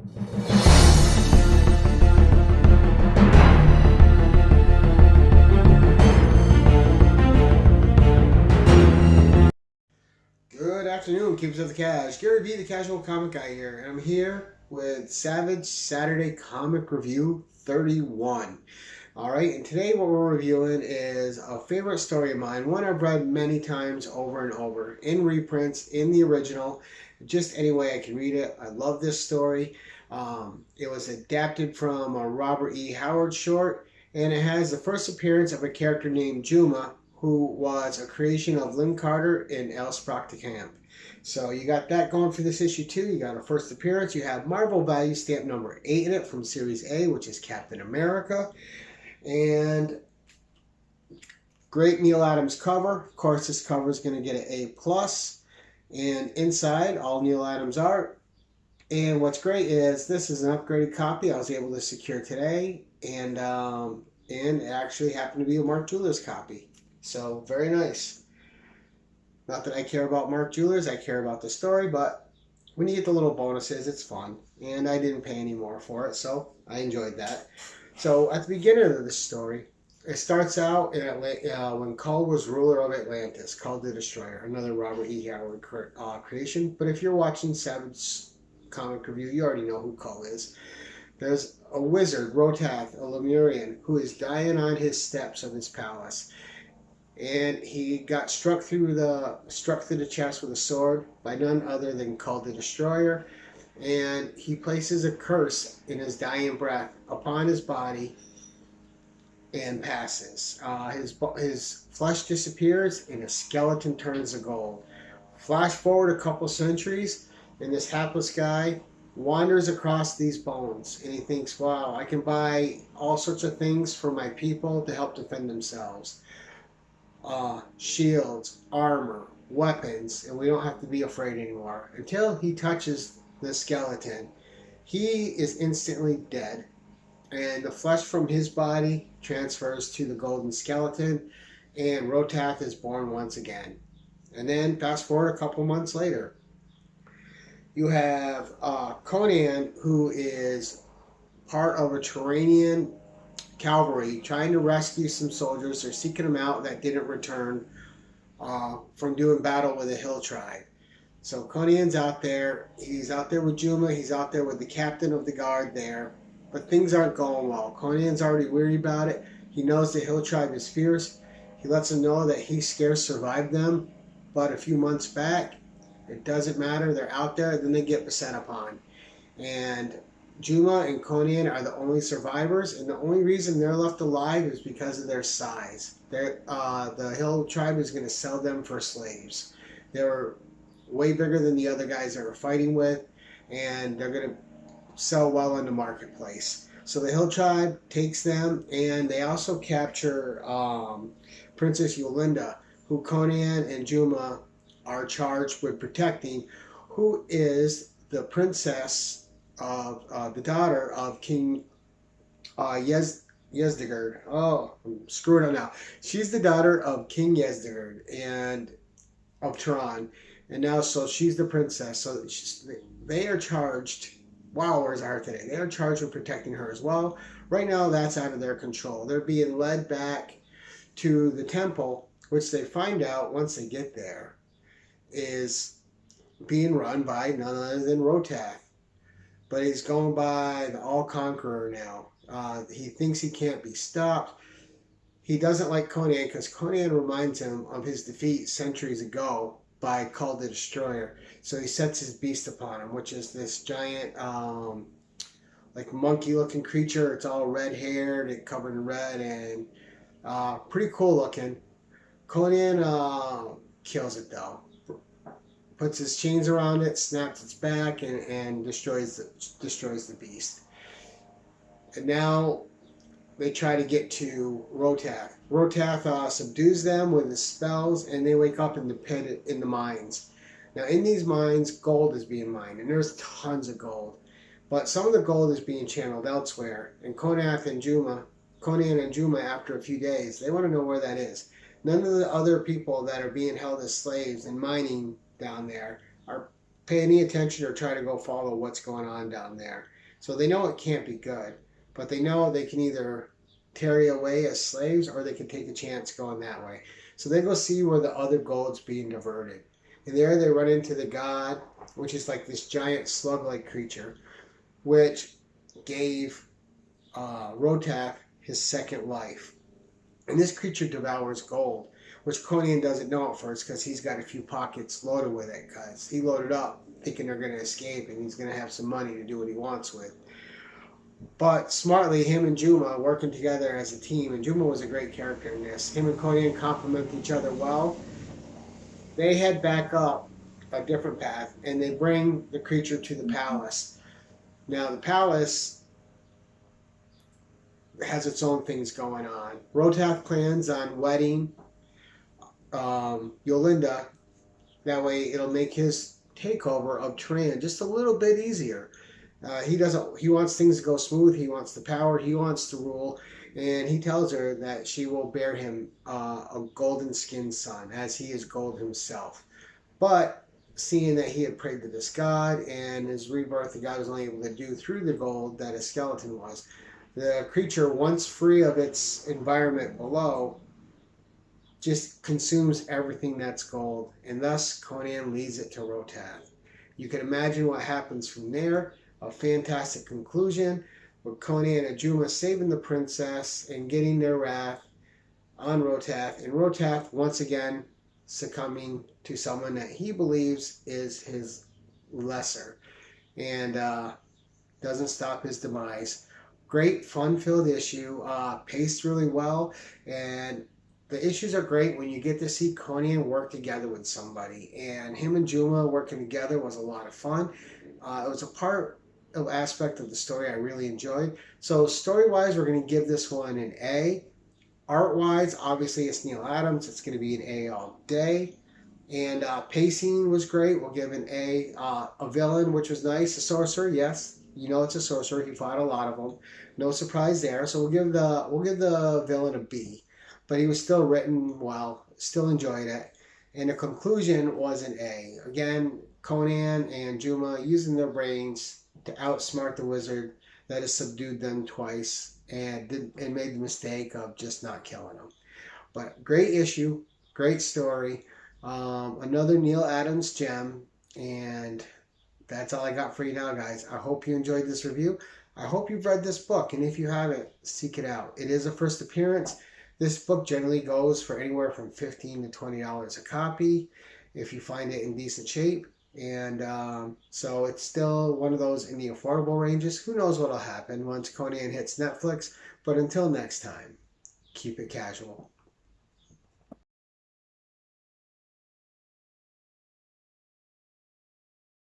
Good afternoon, Keepers of the Cash. Gary V, the Casual Comic Guy here, and I'm here with Savage Saturday Comic Review 31. Alright, and today what we're reviewing is a favorite story of mine, one I've read many times over and over, in reprints, in the original, just any way I can read it. I love this story. It was adapted from a Robert E. Howard short, and it has the first appearance of a character named Juma, who was a creation of Lynn Carter and L. Sprachtenkamp. So you got that going for this issue too. You got a first appearance. You have Marvel Value stamp number 8 in it from Series A, which is Captain America. And great Neal Adams cover. Of course, this cover is going to get an A+. And inside, all Neal Adams art. And what's great is this is an upgraded copy I was able to secure today. And it actually happened to be a Mark Jewelers copy. So, very nice. Not that I care about Mark Jewelers, I care about the story, but when you get the little bonuses, it's fun. And I didn't pay any more for it, so I enjoyed that. So, at the beginning of this story, it starts out in when Kull was ruler of Atlantis, Kull the Destroyer, another Robert E. Howard creation. But if you're watching Savage Comic Review, you already know who Kull is. There's a wizard, Rotath, a Lemurian, who is dying on his steps of his palace. And he got struck through the chest with a sword by none other than Kull the Destroyer, and he places a curse in his dying breath upon his body and passes. His flesh disappears and his skeleton turns to gold. Flash forward a couple centuries, and this hapless guy wanders across these bones, and he thinks, wow, I can buy all sorts of things for my people to help defend themselves. Shields, armor, weapons, and we don't have to be afraid anymore. Until he touches the skeleton, he is instantly dead, and the flesh from his body transfers to the golden skeleton, and Rotath is born once again. And then fast forward a couple months later, you have Conan, who is part of a Turanian cavalry trying to rescue some soldiers. They're seeking them out that didn't return from doing battle with the Hill tribe. So Conan's out there. He's out there with Juma. He's out there with the captain of the guard there. But things aren't going well. Conan's already weary about it. He knows the Hill tribe is fierce. He lets them know that he scarce survived them. But a few months back, it doesn't matter. They're out there. Then they get beset upon. And Juma and Conan are the only survivors, and the only reason they're left alive is because of their size. The Hill tribe is going to sell them for slaves. They're way bigger than the other guys they were fighting with, and they're going to sell well in the marketplace. So the Hill tribe takes them, and they also capture Princess Yolinda, who Conan and Juma are charged with protecting, who is the princess of the daughter of King Yezdegerd. Oh, I'm screwing up now. She's the daughter of King Yezdegerd and of Turan, and now so she's the princess. So they are charged. Wow, where's her today? They are charged with protecting her as well. Right now, that's out of their control. They're being led back to the temple, which they find out once they get there is being run by none other than Rotath. But he's going by the All-Conqueror now. He thinks he can't be stopped. He doesn't like Conan because Conan reminds him of his defeat centuries ago by Kull the Destroyer. So he sets his beast upon him, which is this giant, like monkey-looking creature. It's all red-haired and covered in red and pretty cool looking. Conan kills it though. Puts his chains around it, snaps its back, and destroys the beast. And now they try to get to Rotath. Rotath subdues them with his spells, and they wake up in the pit in the mines. Now in these mines, gold is being mined, and there's tons of gold. But some of the gold is being channeled elsewhere. And Conan and Juma, after a few days, they want to know where that is. None of the other people that are being held as slaves and mining down there are pay any attention or try to go follow what's going on down there. So they know it can't be good, but they know they can either tarry away as slaves or they can take a chance going that way. So they go see where the other gold's being diverted. And there they run into the god, which is like this giant slug-like creature, which gave Rotath his second life. And this creature devours gold, which Conan doesn't know at first because he's got a few pockets loaded with it because he loaded up thinking they're going to escape and he's going to have some money to do what he wants with. But smartly, him and Juma working together as a team, and Juma was a great character in this. Him and Conan complement each other well. They head back up a different path and they bring the creature to the palace. Now, the palace has its own things going on. Rotath plans on wedding Yolinda. That way it'll make his takeover of Turan just a little bit easier. He wants things to go smooth. He wants the power. He wants to rule. And he tells her that she will bear him a golden skinned son, as he is gold himself. But seeing that he had prayed to this god and his rebirth, the god was only able to do through the gold that a skeleton was. The creature, once free of its environment below, just consumes everything that's gold, and thus Conan leads it to Rotath. You can imagine what happens from there. A fantastic conclusion with Conan and Juma saving the princess and getting their wrath on Rotath, and Rotath once again succumbing to someone that he believes is his lesser, and doesn't stop his demise. Great fun-filled issue, paced really well, and the issues are great when you get to see Conan work together with somebody, and him and Juma working together was a lot of fun. It was a part of aspect of the story I really enjoyed. So story-wise, we're going to give this one an A. Art-wise, obviously it's Neal Adams. It's going to be an A all day. And pacing was great. We'll give an A. A villain, which was nice. A sorcerer, yes. You know it's a sorcerer. He fought a lot of them. No surprise there. So we'll give the villain a B. But he was still written well. Still enjoyed it. And the conclusion was an A. Again, Conan and Juma using their brains to outsmart the wizard that has subdued them twice and made the mistake of just not killing them. But great issue, great story. Another Neal Adams gem, and that's all I got for you now, guys. I hope you enjoyed this review. I hope you've read this book, and if you haven't, seek it out. It is a first appearance. This book generally goes for anywhere from $15 to $20 a copy if you find it in decent shape. And so it's still one of those in the affordable ranges. Who knows what'll happen once Conan hits Netflix. But until next time, keep it casual.